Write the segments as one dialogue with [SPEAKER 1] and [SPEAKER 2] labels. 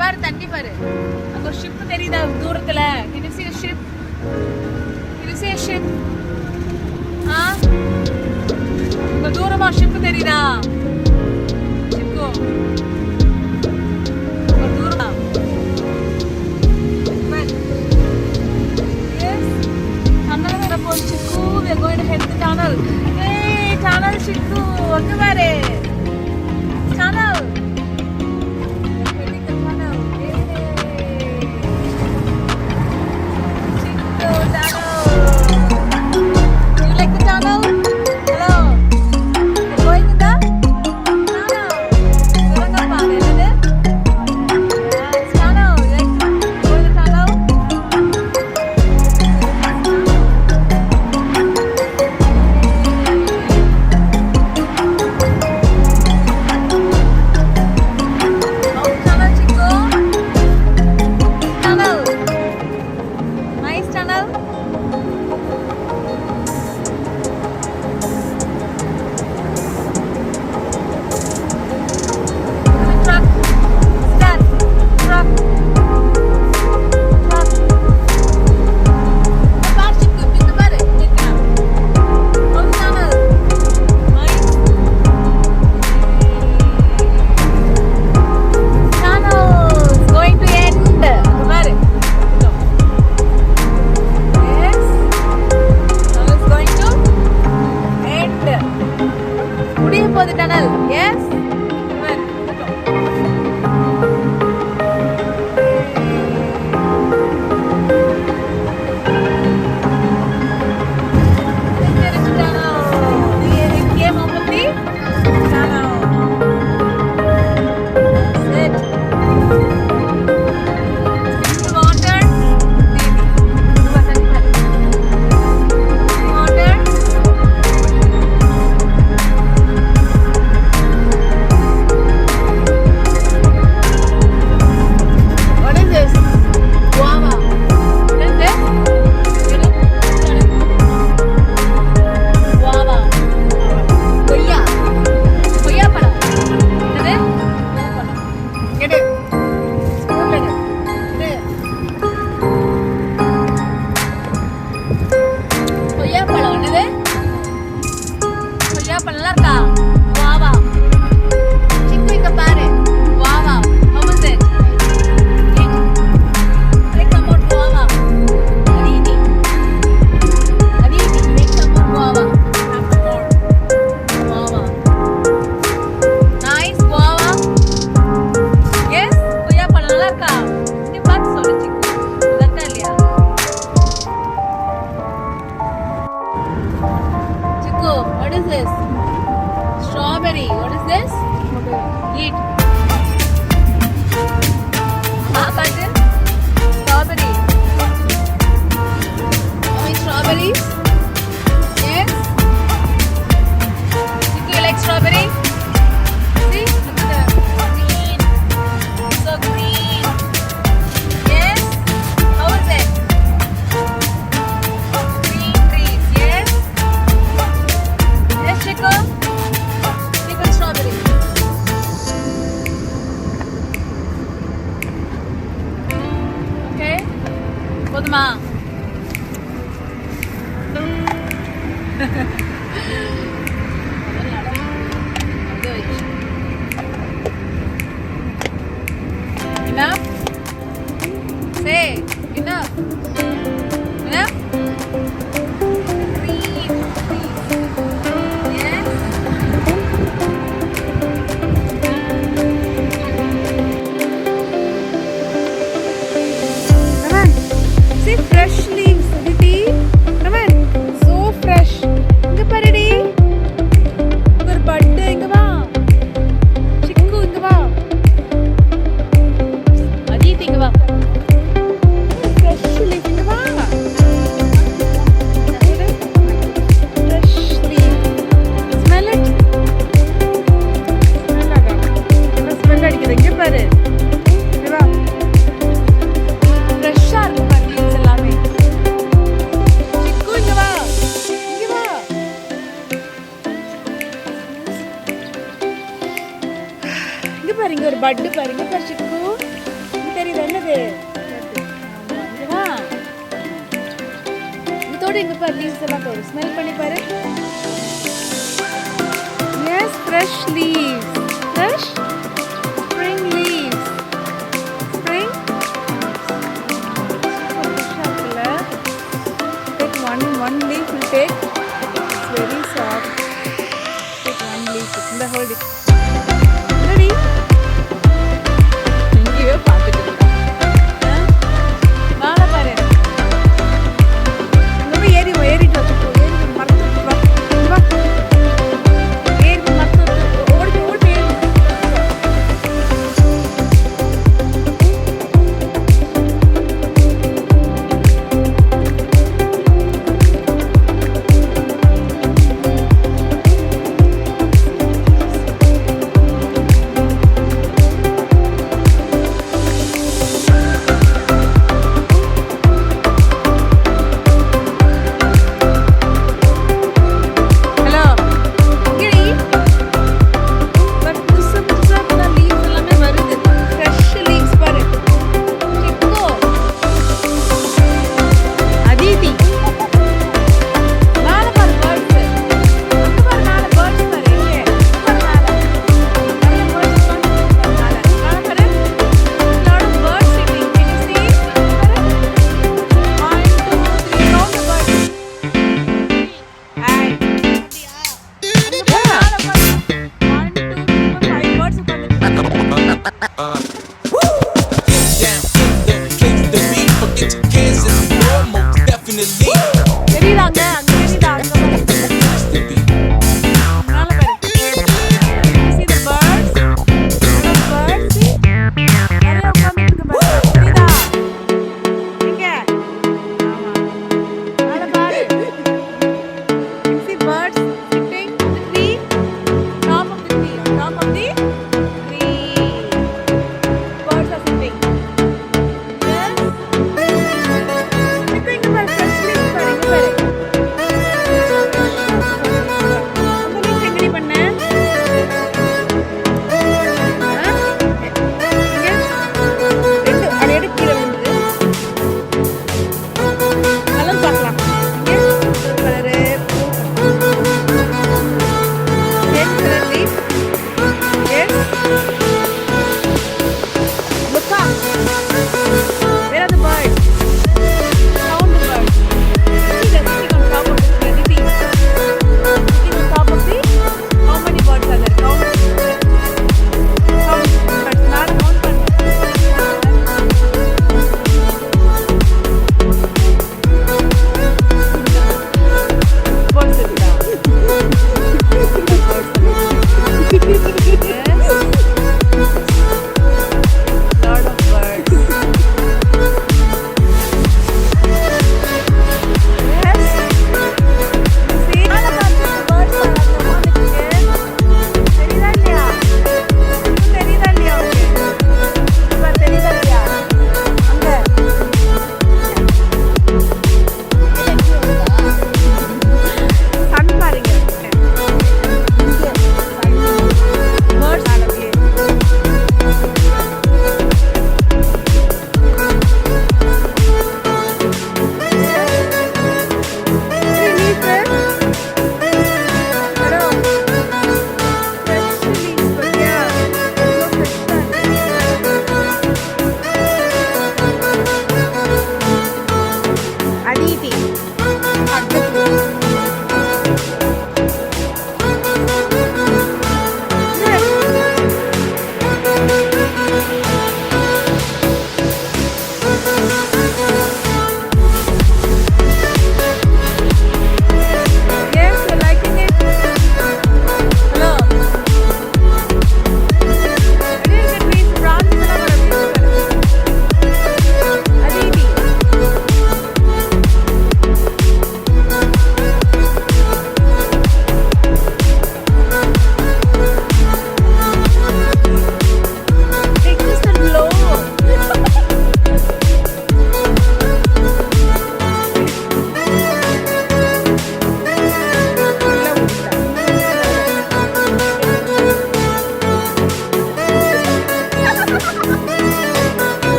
[SPEAKER 1] பாரு தண்ணி பாரு. அங்க ஒரு ஷிப் தெரியுதா தூரத்துல? Can you see a ship? Can you see a ship? இங்க தூரமா ஷிப் தெரியுதா? சிக்கு ஒரு தூரமா. Yes. Tunnel வர போகுது சிக்கு. We are going to head the tunnel. Hey, tunnel சிக்கு. அங்க பாரு. Tunnel. போதுமா? Enough? Say enough. Enough? Green, please. Yes. Come on. See fresh leaves, Aditi. Come on. So fresh. Inga paradi. Inga ஒரு பட்டு இங்க வா. சிக்கு இங்க வா. Aditi இங்க வா. Fresh leaves. இங்க பாரு லீவ்ஸ் எல்லாம் பாரு ஸ்மெல் பண்ணி பாரு yes fresh leaves fresh spring leaves spring take one leaf will take it's very soft take one leaf இந்த hold it ready எங்கேயோ பார்த்துட்டு இருக்கேன் மேலே பாரு நம்ம ஏறிட்டு வச்சுக்கோ ஏறி மரத்து வா வா ஏறி மரத்து ஓடி ஏறி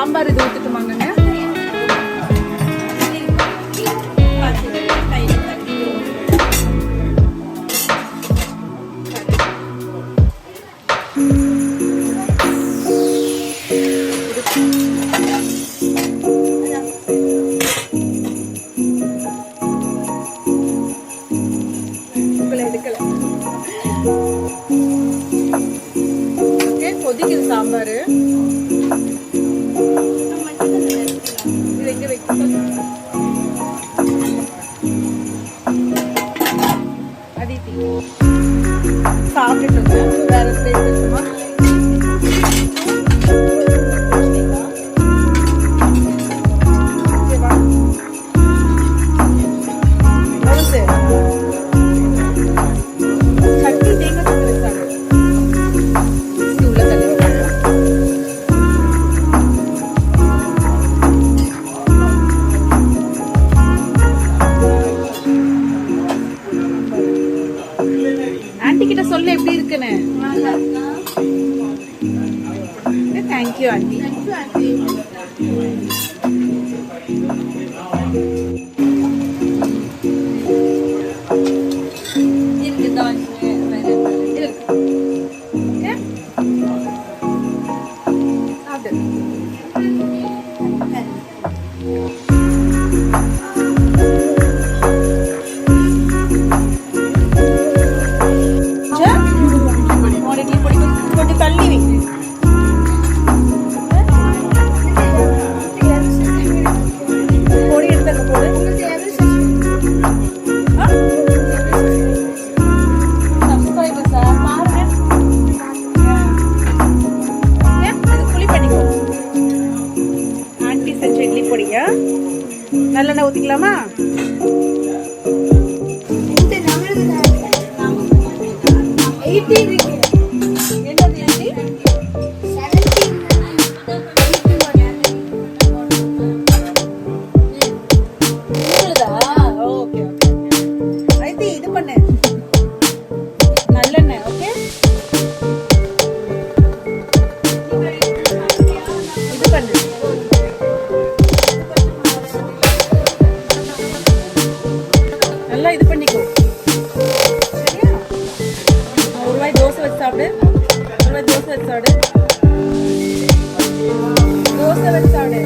[SPEAKER 1] சாம்பார் இது ஊத்துட்டுமாங்க? கொதிக்குது சாம்பார். இங்க வைக்க அதித்தி சாப்பிட்டுட்டு வேற பிளேட் இருக்குமா? கிட்ட சொல்ல எப்படி இருக்குன்னு. Thank you aunty. கொஞ்சம் தள்ளி வை. பொடி எடுத்து போடு. சப்ஸ்கிரைபர்ஸா பாருங்க. இது புளி பண்ணிக்கோ. ஆண்டி செஞ்ச இட்லி பொடியா? நல்லெண்ணெய் ஊத்திக்கலாமா? நல்லெண்ணெய் ஓகே. இது பண்ணு. நல்லா இது பண்ணிக்கோ. சரியா? ஒரு வாய் தோசை வச்சு சாப்பிடு. ஒரு வாய் தோசை வச்சு சாப்பிடு. தோசை வச்சு சாப்பிடு.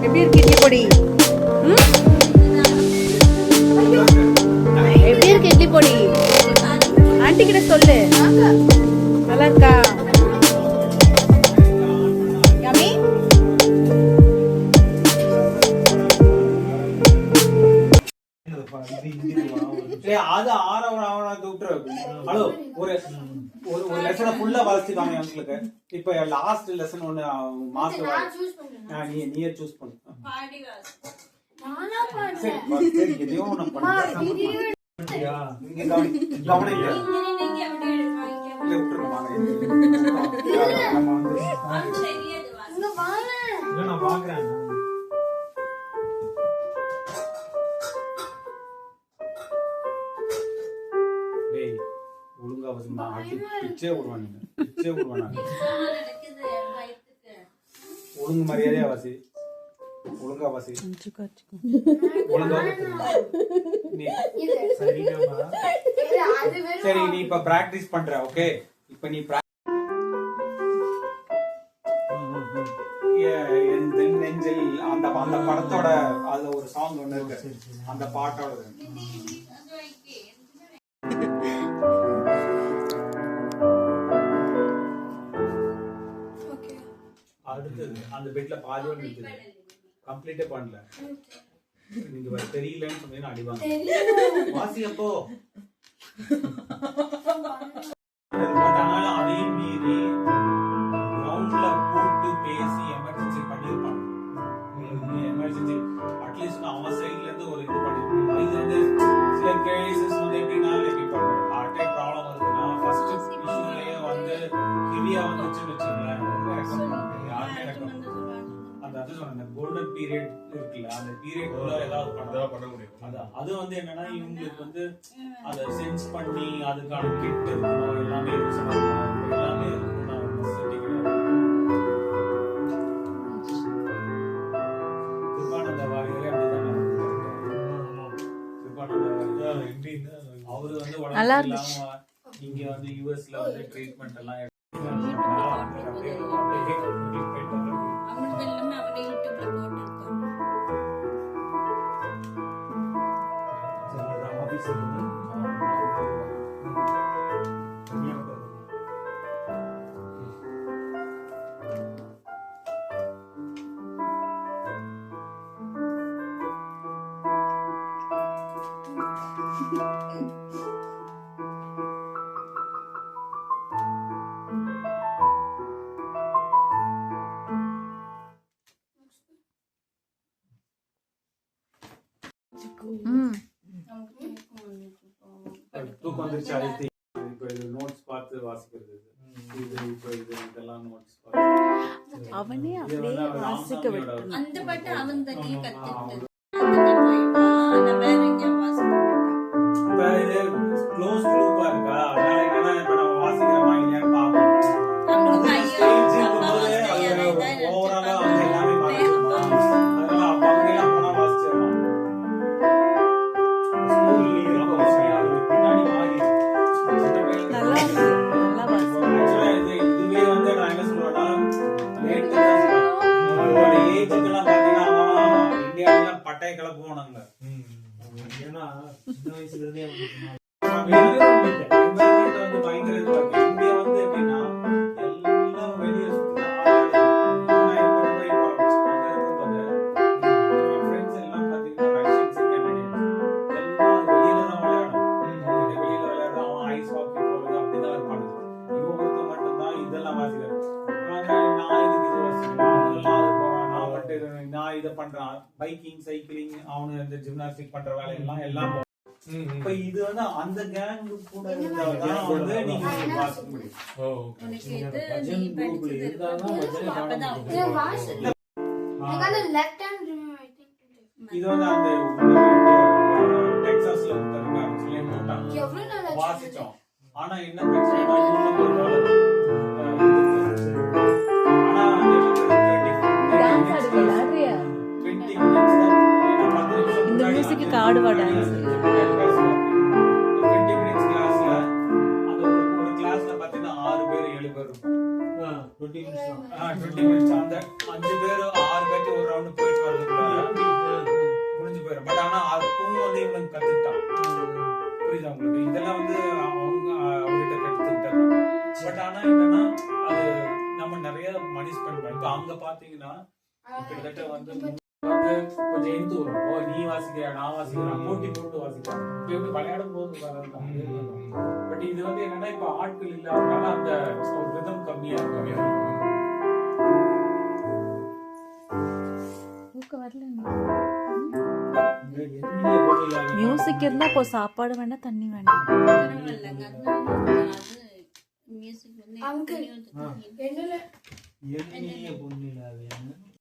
[SPEAKER 1] எப்படி இருக்கு இட்லி பொடி? எப்படி இருக்கு இட்லி பொடி? ஆண்டி கிட்ட சொல்லு. நல்லா இருக்கா? யம்மி?
[SPEAKER 2] அது ஹலோ ஒரு ஒரு லெசனை ஃபுல்லா வளர்த்துக்காங்க உங்களுக்கு. இப்ப லாஸ்ட் லெசன் ஒண்ணு மாஸ்டர் நீயே சூஸ் பண்ணு. சரி எதையோ ஒண்ணு பண்ணு. கவனிங்க நான் பாக்குறேன். ஒழுங்கா பிச்சே விடுவானுங்க. ஒழுங்கு மரியாதையா வாசி. ஒழுங்கா வாசி. ஒழுங்கா சரி நீ இப்ப பிராக்டிஸ் பண்ற. ஓகே இப்ப நீ நெஞ்சில் அந்த அந்த படத்தோட அது ஒரு சாங் ஒண்ணு இருக்கு. அந்த பாட்டோட அடுத்தது அந்த பெட்ல பாதியோட நிக்குது. கம்ப்ளீட்டே பண்ணல. நீங்க வர தெரியலன்னு சொன்னீங்கன்னா அடிவாங்க. வாசியப்போ அதையும் மீறி கிரவுண்ட்ல கூட்டு பேசி எமர்ஜென்சி பண்ணிருப்பாங்க. எமர்ஜென்சி அட்லீஸ்ட் அவன் சைட்ல இருந்து ஒரு இது பண்ணிருப்பாங்க. இது வந்து சில கேசஸ் வந்து எப்படின்னா இப்போ ஹார்ட் அட்டாக் ப்ராப்ளம் வருதுன்னா ஃபர்ஸ்ட் இஷ்யூலயே வந்து ஹெவியா வந்துச்சுன்னு வச்சுக்கோங்களேன். அந்த கோல்டன் பீரியட் இருக்குல்ல, அந்த பீரியட்குள்ள ஏதாவது பண்ண முடியும். அது வந்து என்னன்னா இவங்களுக்கு வந்து அதை சென்ஸ் பண்ணி அதுக்கான கிட் இருக்கணும், எல்லாமே எல்லாமே இருக்கணும். அவரு வந்து
[SPEAKER 1] நல்லா
[SPEAKER 2] உடம்பு
[SPEAKER 1] இருந்துச்சு.
[SPEAKER 2] இல்லாம இங்க வந்து யூஎஸ்ல வந்து ட்ரீட்மெண்ட் எல்லாம்
[SPEAKER 3] அவனுக்கு எல்லாமே அவனே யூடியூப்ல போட்டுருக்கான்.
[SPEAKER 2] ஆபீஸ் இருந்து
[SPEAKER 1] ம்
[SPEAKER 3] நமக்கு தூக்கம் வந்துச்சு இப்போ.
[SPEAKER 2] தூக்கம் வந்துருச்சு. அடுத்து இப்போ இது நோட்ஸ் பார்த்து வாசிக்கிறது. இது இப்போ இதெல்லாம் நோட்ஸ் பார்த்து
[SPEAKER 1] அவனே
[SPEAKER 2] இது
[SPEAKER 1] அப்படியே
[SPEAKER 2] வந்து அவர்
[SPEAKER 1] வாசிக்க
[SPEAKER 2] ராமசாமியோட
[SPEAKER 1] விட்டு
[SPEAKER 3] அந்த பாட்டு அவன் தனியே கத்துக்கிட்டது. அந்த பாட்டு வைப்பா, நான் வேற எங்கேயும் வாசிக்க மாட்டான்.
[SPEAKER 2] இப்ப இது க்ளோஸ் லூப்பா இருக்கா, அதனால என்னன்னா இப்ப நம்ம வாசிக்கிறோமா இல்லையான்னு பார்ப்போம்.
[SPEAKER 3] அவனுக்கு ஐயோ,
[SPEAKER 2] ஸ்டேஜ்
[SPEAKER 3] அப்பா
[SPEAKER 2] இருக்கும்போது
[SPEAKER 3] வாசிக்க
[SPEAKER 2] அது
[SPEAKER 3] அதை
[SPEAKER 2] ஓவராலா வந்து எல்லாமே பார்த்துக்கணுமா, அதனால அப்ப அங்கெல்லாம் போனா வாசிச்சிடலாம். பின்னாடி மாறி
[SPEAKER 1] நல்லா இருக்கு. நல்லா வாசி.
[SPEAKER 2] ஆக்சுவலா இதுவே வந்து நான் என்ன சொல்லுவேன்னா லேட் தான் சொல்லுவேன். அவரோட ஏஜுக்கெல்லாம் பாத்தீங்கன்னா இந்தியாவில பட்டைய கிளப்புவோம் நாங்க.
[SPEAKER 4] ஏன்னா சின்ன வயசுல இருந்தே
[SPEAKER 2] environment வந்து பயங்கர இதுவா இருக்கு. இங்க வந்து எப்படின்னா எல்லாம் வெளிய சுத்தி நான் எப்ப போய் அங்க இருக்கும்போது என் ஃப்ரெண்ட்ஸ் எல்லாம் பாத்தீங்கன்னா ரஷ்யன்ஸ், கனடியன்ஸ் எல்லாம் வெளியில தான் விளையாடும். வெளியில விளையாடுறது, அவன் ஐஸ் ஹாக்கி போறது அப்படிதான் இருப்பாங்க. இவன் ஒருத்தன் மட்டும்தான் இதெல்லாம் வாசிக்கிறாரு. நான் இதுக்கு இது வாசிக்கிறேன், அவனெல்லாம் அது போறான், நான் மட்டும் நான் இதை பண்றேன். பைக்கிங், சைக்கிளிங், அவனு இந்த ஜிம்னாஸ்டிக் பண்ற வேலையெல்லாம் எல்லாம் இப்ப இது வந்து அந்த கேங் கூட இருந்தாதான் வந்து நீங்க வாசிக்க முடியும்.
[SPEAKER 3] உனக்கு எது நீ படிச்சது அப்பதான்
[SPEAKER 2] இது வந்து அந்த டெக்சாஸ்ல வாசிச்சோம். ஆனா என்ன பிரச்சனை,
[SPEAKER 1] இந்த மியூசிக்கு காடுவா டான்ஸ்.
[SPEAKER 2] 20 minutes கிளாஸ்ல அந்த ஒரு கிளாஸ்ல பாத்தீங்கன்னா 6 பேர் 7 பேர் இருக்கும். 20 minutes அந்த 5 பேர் 6 பேர் ஒரு ரவுண்ட் போயிட்டு வரதுக்குள்ள முடிஞ்சு போயிடும். பட் ஆனா அதுவும் வந்து இவனுக்கு கத்துக்கிட்டான். புரியுதா உங்களுக்கு? இதெல்லாம் வந்து அவங்க அவர்கிட்ட கத்துக்கிட்டாங்க. பட் ஆனா என்னன்னா அது நம்ம நிறைய மணி ஸ்பெண்ட் பண்ணோம். இப்ப அங்க பாத்தீங்கன்னா கிட்டத்தட்ட வந்து கொஞ்சம் எந்த வரும். ஓ நீ வாசிக்கிற, நான் வாசிக்கிறேன், போட்டி போட்டு வாசிக்கிறேன். இப்ப எப்படி விளையாடும் போது பட் இது வந்து என்னன்னா இப்ப ஆட்கள் இல்லாதனால அந்த ஒரு விதம் கம்மியா இருக்கு.
[SPEAKER 1] தூக்கம் வரல. மியூசிக் இருந்தா இப்போ சாப்பாடு வேண்டாம், தண்ணி வேண்டாம்.
[SPEAKER 3] பரவாயில்லைங்க. அது மியூசிக் வந்து
[SPEAKER 4] பொண்ணு இல்லாத